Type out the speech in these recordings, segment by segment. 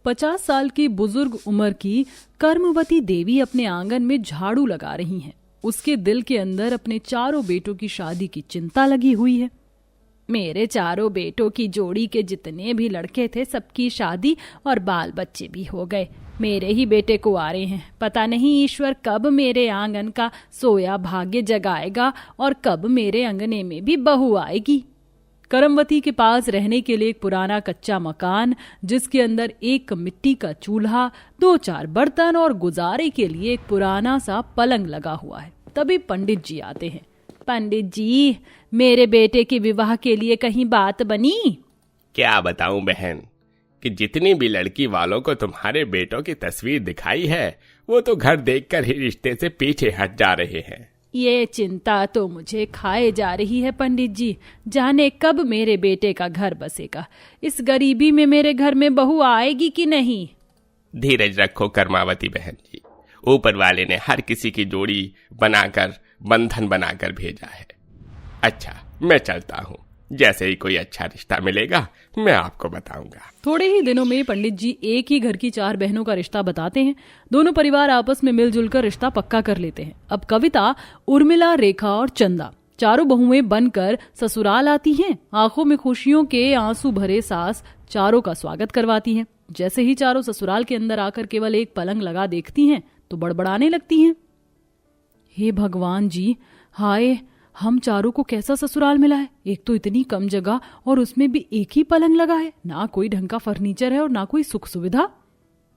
50 साल की बुजुर्ग उम्र की कर्मवती देवी अपने आंगन में झाड़ू लगा रही हैं। उसके दिल के अंदर अपने चारों बेटों की शादी की चिंता लगी हुई है। मेरे चारों बेटों की जोड़ी के जितने भी लड़के थे सबकी शादी और बाल बच्चे भी हो गए। मेरे ही बेटे कुंवारे हैं। पता नहीं ईश्वर कब मेरे आंगन का सोया भाग्य जगाएगा और कब मेरे अंगने में भी बहू आएगी। करमवती के पास रहने के लिए एक पुराना कच्चा मकान, जिसके अंदर एक मिट्टी का चूल्हा, 2-4 बर्तन और गुजारे के लिए एक पुराना सा पलंग लगा हुआ है। तभी पंडित जी आते हैं। पंडित जी, मेरे बेटे के विवाह के लिए कहीं बात बनी? क्या बताऊं बहन कि जितनी भी लड़की वालों को तुम्हारे बेटों की तस्वीर दिखाई है वो तो घर देखकर ही रिश्ते से पीछे हट जा रहे हैं। ये चिंता तो मुझे खाए जा रही है पंडित जी। जाने कब मेरे बेटे का घर बसेगा। इस गरीबी में मेरे घर में बहू आएगी कि नहीं? धीरज रखो कर्मावती बहन जी, ऊपर वाले ने हर किसी की जोड़ी बनाकर बंधन बनाकर भेजा है। अच्छा, मैं चलता हूँ। जैसे ही कोई अच्छा रिश्ता मिलेगा मैं आपको बताऊंगा। थोड़े ही दिनों में पंडित जी एक ही घर की 4 बहनों का रिश्ता बताते हैं। दोनों परिवार आपस में मिलजुल कर रिश्ता पक्का कर लेते हैं। अब कविता, उर्मिला, रेखा और चंदा चारों बहुएं बनकर ससुराल आती हैं। आंखों में खुशियों के आंसू भरे सास चारों का स्वागत करवाती हैं। जैसे ही चारों ससुराल के अंदर आकर केवल एक पलंग लगा देखती हैं तो बड़बड़ाने लगती हैं। हे भगवान जी, हाय, हम चारों को कैसा ससुराल मिला है। एक तो इतनी कम जगह और उसमें भी एक ही पलंग लगा है। ना कोई ढंग का फर्नीचर है और ना कोई सुख सुविधा।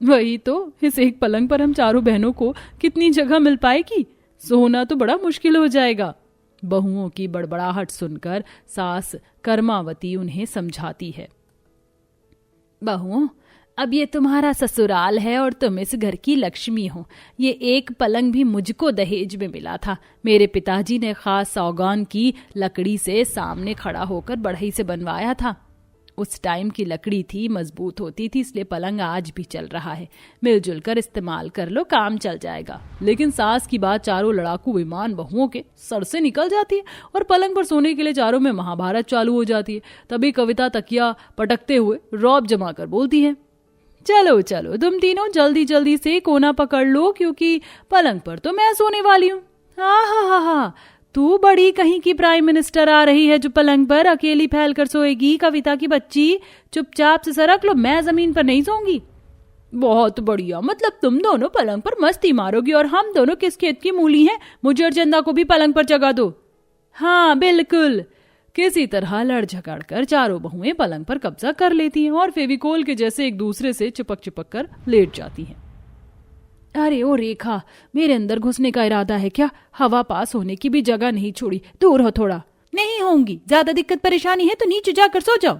वही तो, इस एक पलंग पर हम चारों बहनों को कितनी जगह मिल पाएगी। सोना तो बड़ा मुश्किल हो जाएगा। बहुओं की बड़बड़ाहट सुनकर सास कर्मावती उन्हें समझाती है। बहुओं, अब ये तुम्हारा ससुराल है और तुम इस घर की लक्ष्मी हो। ये एक पलंग भी मुझको दहेज में मिला था। मेरे पिताजी ने खास सागौन की लकड़ी से सामने खड़ा होकर बढ़ई से बनवाया था। उस टाइम की लकड़ी थी, मजबूत होती थी, इसलिए पलंग आज भी चल रहा है। मिलजुल कर इस्तेमाल कर लो, काम चल जाएगा। लेकिन सास की बात चारों लड़ाकू विमान बहुओं के सर से निकल जाती है और पलंग पर सोने के लिए चारों में महाभारत चालू हो जाती है। तभी कविता तकिया पटकते हुए रौब जमा कर बोलती है, चलो चलो तुम तीनों जल्दी जल्दी से कोना पकड़ लो, क्योंकि पलंग पर तो मैं सोने वाली हूँ। हा, तू बड़ी कहीं की प्राइम मिनिस्टर आ रही है जो पलंग पर अकेली फैल कर सोएगी। कविता की बच्ची, चुपचाप से सरक लो, मैं जमीन पर नहीं सोऊंगी। बहुत बढ़िया, मतलब तुम दोनों पलंग पर मस्ती मारोगी और हम दोनों किस खेत की मूली हैं। मुझे और चंदा को भी पलंग पर जगा दो। हाँ बिल्कुल। किसी तरह लड़ झगड़ कर चारों बहुएं पलंग पर कब्जा कर लेती हैं और फेविकोल के जैसे एक दूसरे से चिपक चिपक कर लेट जाती हैं। अरे ओ रेखा, मेरे अंदर घुसने का इरादा है क्या? हवा पास होने की भी जगह नहीं छोड़ी। दूर हो थोड़ा। नहीं होंगी, ज्यादा दिक्कत परेशानी है तो नीचे जाकर सो जाओ।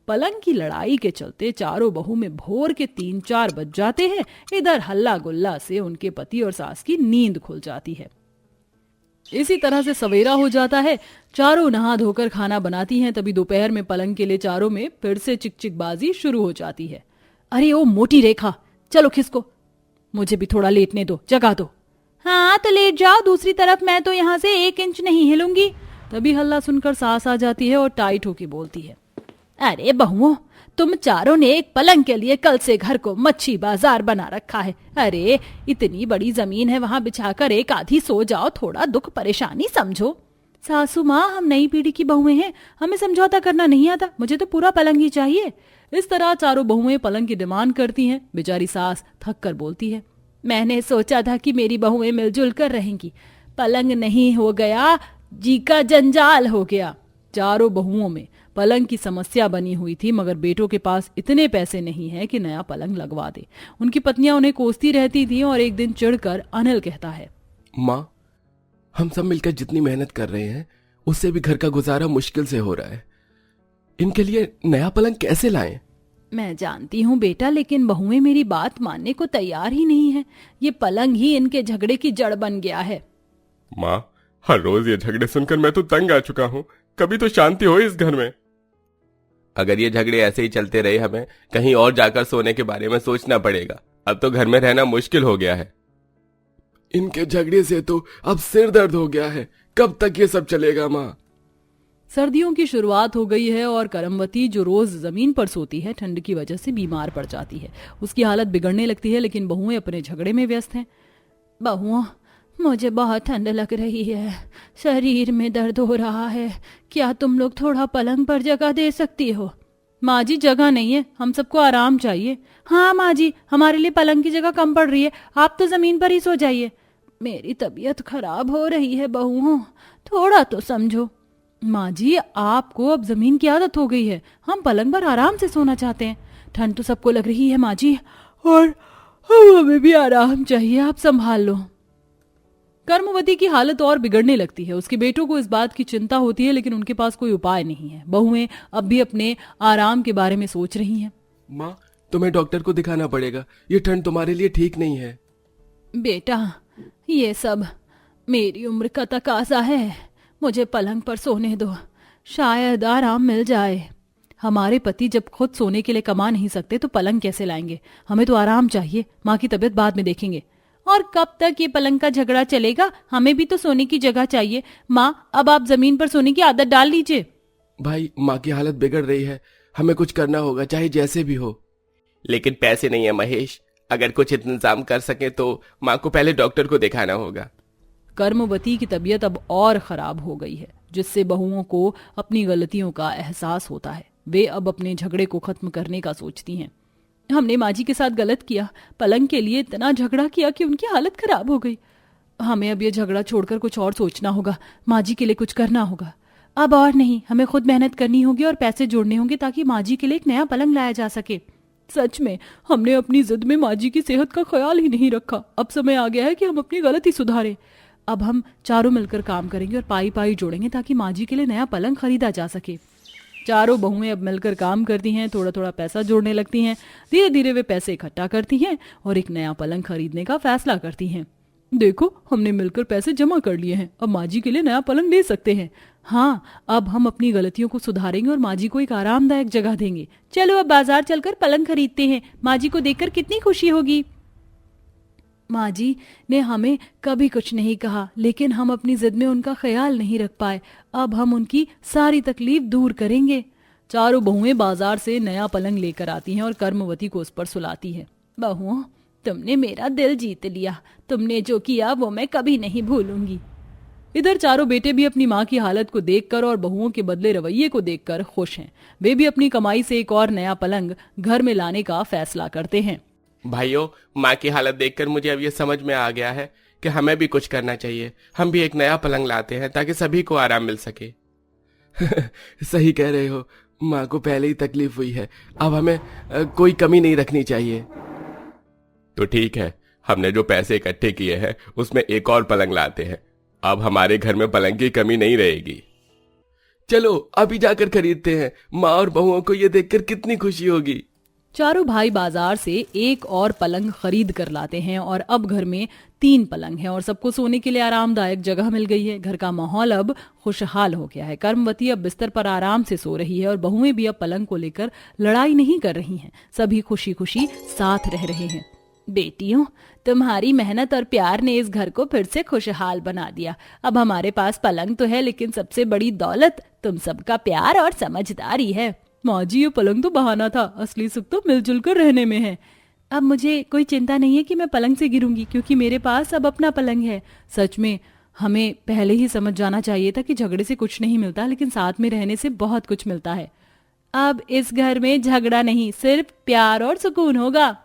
पलंग की लड़ाई के चलते चारों बहू में भोर के 3-4 बज जाते हैं। इधर हल्ला गुल्ला से उनके पति और सास की नींद खुल जाती है। इसी तरह से सवेरा हो जाता है। चारों नहा धोकर खाना बनाती हैं। तभी दोपहर में पलंग के लिए चारों में फिर से चिकचिकबाजी शुरू हो जाती है। अरे ओ मोटी रेखा, चलो खिसको, मुझे भी थोड़ा लेटने दो, जगा दो। हाँ तो लेट जाओ, दूसरी तरफ मैं तो यहाँ से 1 इंच नहीं हिलूंगी। तभी हल्ला सुनकर सास आ जाती है और टाइट होकर बोलती है, अरे बहुओं, तुम चारों ने एक पलंग के लिए कल से घर को मच्छी बाजार बना रखा है। अरे इतनी बड़ी जमीन है, वहां बिछाकर एक आधी सो जाओ, थोड़ा दुख परेशानी समझो। सासू माँ, हम नई पीढ़ी की बहुएं हैं, हमें समझौता करना नहीं आता। मुझे तो पूरा पलंग ही चाहिए। इस तरह चारों बहुएं पलंग की डिमांड करती हैं। बेचारी सास थक कर बोलती है, मैंने सोचा था कि मेरी बहुएं मिलजुल कर रहेंगी। पलंग नहीं हो गया, जी का जंजाल हो गया। चारों बहुओं में पलंग की समस्या बनी हुई थी, मगर बेटों के पास इतने पैसे नहीं है कि नया पलंग लगवा दे। उनकी पत्नियां उन्हें कोसती रहती थी और एक दिन चिढ़कर अनिल कहता है, माँ, हम सब मिलकर जितनी मेहनत कर रहे हैं उससे भी घर का गुजारा मुश्किल से हो रहा है। इनके लिए नया पलंग कैसे लाएं? मैं जानती हूँ बेटा, लेकिन बहुएं मेरी बात मानने को तैयार ही नहीं है। ये पलंग ही इनके झगड़े की जड़ बन गया है। माँ, हर रोज ये झगड़े सुनकर मैं तो तंग आ चुका हूँ। कभी तो शांति हो इस घर में। अगर ये झगड़े ऐसे ही चलते रहे हमें कहीं और जाकर सोने के बारे में सोचना पड़ेगा। अब तो घर में रहना मुश्किल हो गया है। इनके झगड़े से तो अब सिर दर्द हो गया है। कब तक ये सब चलेगा माँ? सर्दियों की शुरुआत हो गई है और करमवती जो रोज जमीन पर सोती है ठंड की वजह से बीमार पड़ जाती है। उसकी हालत बिगड़ने लगती है, लेकिन बहुएं अपने झगड़े में व्यस्त हैं। बहुओं, मुझे बहुत ठंड लग रही है, शरीर में दर्द हो रहा है, क्या तुम लोग थोड़ा पलंग पर जगह दे सकती हो? माँ जी, जगह नहीं है, हम सबको आराम चाहिए। हाँ माँ जी, हमारे लिए पलंग की जगह कम पड़ रही है, आप तो जमीन पर ही सो जाइए। मेरी तबीयत खराब हो रही है बहुओं, थोड़ा तो समझो। माँ जी, आपको अब जमीन की आदत हो गई है, हम पलंग पर आराम से सोना चाहते हैं। ठंड तो सबको लग रही है माँ जी, और हमें भी आराम चाहिए, आप संभाल लो। कर्मवती की हालत और बिगड़ने लगती है। उसके बेटों को इस बात की चिंता होती है, लेकिन उनके पास कोई उपाय नहीं है। बहुएं अब भी अपने आराम के बारे में सोच रही हैं। माँ, तुम्हें डॉक्टर को दिखाना पड़ेगा, ये ठंड तुम्हारे लिए ठीक नहीं है। बेटा, ये सब मेरी उम्र का तकाजा है, मुझे पलंग पर सोने दो, शायद आराम मिल जाए। हमारे पति जब खुद सोने के लिए कमा नहीं सकते तो पलंग कैसे लाएंगे? हमें तो आराम चाहिए। माँ की तबीयत बाद में देखेंगे। और कब तक ये पलंग का झगड़ा चलेगा? हमें भी तो सोने की जगह चाहिए। माँ, अब आप जमीन पर सोने की आदत डाल लीजिए। भाई, माँ की हालत बिगड़ रही है, हमें कुछ करना होगा, चाहे जैसे भी हो। लेकिन पैसे नहीं है महेश, अगर कुछ इंतजाम कर सके तो माँ को पहले डॉक्टर को दिखाना होगा। कर्मवती की तबीयत अब और खराब हो गई है, जिससे बहुओं को अपनी गलतियों का एहसास होता है। वे अब अपने झगड़े को खत्म करने का सोचती हैं। हमने माँ जी के साथ गलत किया, पलंग के लिए इतना झगड़ा किया कि उनकी हालत खराब हो गई। हमें अब ये झगड़ा छोड़कर कुछ और सोचना होगा, माँ जी के लिए कुछ करना होगा। अब और नहीं, हमें खुद मेहनत करनी होगी और पैसे जोड़ने होंगे ताकि माँ जी के लिए एक नया पलंग लाया जा सके। सच में हमने अपनी जिद में माँ जी की सेहत का ख्याल ही नहीं रखा। अब समय आ गया है कि हम अपनी गलती सुधारें। अब हम चारों मिलकर काम करेंगे और पाई पाई जोड़ेंगे ताकि माँ जी के लिए नया पलंग खरीदा जा सके। चारों बहुएं अब मिलकर काम करती हैं, थोड़ा थोड़ा पैसा जोड़ने लगती हैं। धीरे धीरे वे पैसे इकट्ठा करती हैं और एक नया पलंग खरीदने का फैसला करती हैं। देखो, हमने मिलकर पैसे जमा कर लिए हैं, अब माँ जी के लिए नया पलंग ले सकते हैं। हाँ, अब हम अपनी गलतियों को सुधारेंगे और माँ जी को एक आरामदायक जगह देंगे। चलो अब बाजार चलकर पलंग खरीदते हैं, माँ जी को देखकर कितनी खुशी होगी। माँ जी ने हमें कभी कुछ नहीं कहा, लेकिन हम अपनी जिद में उनका ख्याल नहीं रख पाए। अब हम उनकी सारी तकलीफ दूर करेंगे। चारों बहुएं बाजार से नया पलंग लेकर आती हैं और कर्मवती को उस पर सुलाती है। बहुओं, तुमने मेरा दिल जीत लिया, तुमने जो किया वो मैं कभी नहीं भूलूंगी। इधर चारों बेटे भी अपनी माँ की हालत को देखकर और बहुओं के बदले रवैये को देखकर खुश हैं। वे भी अपनी कमाई से एक और नया पलंग घर में लाने का फैसला करते हैं। भाइयों, माँ की हालत देखकर मुझे अब ये समझ में आ गया है कि हमें भी कुछ करना चाहिए। हम भी एक नया पलंग लाते हैं ताकि सभी को आराम मिल सके। सही कह रहे हो, माँ को पहले ही तकलीफ हुई है, अब हमें कोई कमी नहीं रखनी चाहिए। तो ठीक है, हमने जो पैसे इकट्ठे किए हैं उसमें एक और पलंग लाते हैं। अब हमारे घर में पलंग की कमी नहीं रहेगी। चलो अभी जाकर खरीदते हैं, माँ और बहुओं को ये देखकर कितनी खुशी होगी। चारों भाई बाजार से एक और पलंग खरीद कर लाते हैं और अब घर में 3 पलंग हैं और सबको सोने के लिए आरामदायक जगह मिल गई है। घर का माहौल अब खुशहाल हो गया है। कर्मवती अब बिस्तर पर आराम से सो रही है और बहुएं भी अब पलंग को लेकर लड़ाई नहीं कर रही हैं। सभी खुशी खुशी साथ रह रहे हैं। बेटियों, तुम्हारी मेहनत और प्यार ने इस घर को फिर से खुशहाल बना दिया। अब हमारे पास पलंग तो है, लेकिन सबसे बड़ी दौलत तुम सबका प्यार और समझदारी है। माँ जी, ये पलंग तो बहाना था, असली सुख तो मिलजुल कर रहने में है। अब मुझे कोई चिंता नहीं है कि मैं पलंग से गिरूंगी, क्योंकि मेरे पास अब अपना पलंग है। सच में हमें पहले ही समझ जाना चाहिए था कि झगड़े से कुछ नहीं मिलता, लेकिन साथ में रहने से बहुत कुछ मिलता है। अब इस घर में झगड़ा नहीं, सिर्फ प्यार और सुकून होगा।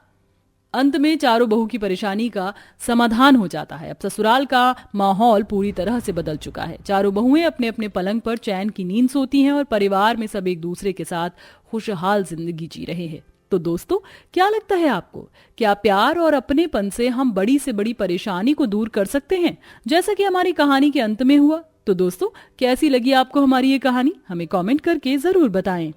अंत में चारों बहू की परेशानी का समाधान हो जाता है। अब ससुराल का माहौल पूरी तरह से बदल चुका है। चारों बहुएं अपने अपने पलंग पर चैन की नींद सोती हैं और परिवार में सब एक दूसरे के साथ खुशहाल जिंदगी जी रहे हैं। तो दोस्तों, क्या लगता है आपको, क्या प्यार और अपनेपन से हम बड़ी से बड़ी परेशानी को दूर कर सकते हैं, जैसा कि हमारी कहानी के अंत में हुआ? तो दोस्तों, कैसी लगी आपको हमारी ये कहानी? हमें कमेंट करके जरूर बताएं।